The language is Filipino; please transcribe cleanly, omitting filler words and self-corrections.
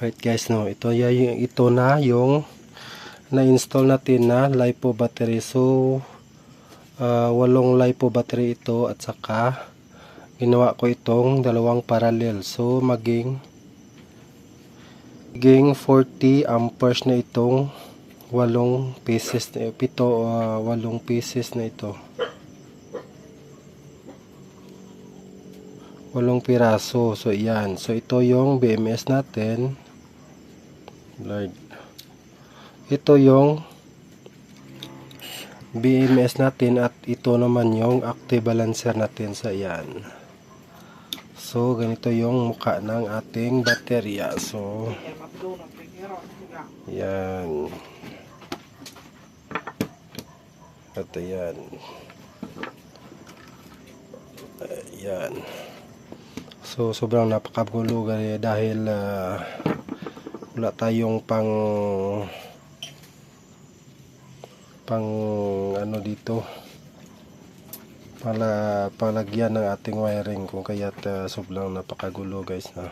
Right guys, no, ito na yung na-install natin na LiPo battery. So 8 LiPo battery ito, at saka ginawa ko itong dalawang parallel. So maging 40 amperes na itong 8 pieces na 8 pieces na ito. 8 piraso. So yan. So ito yung BMS natin. Lord. Ito yung BMS natin, at ito naman yung active balancer natin. So yan. So ganito yung mukha ng ating baterya. So yan. Ito yan. Yan. So sobrang napakagulo dahil wala tayong pang ano dito, palagyan ng ating wiring, kung kaya't sobrang napakagulo guys na.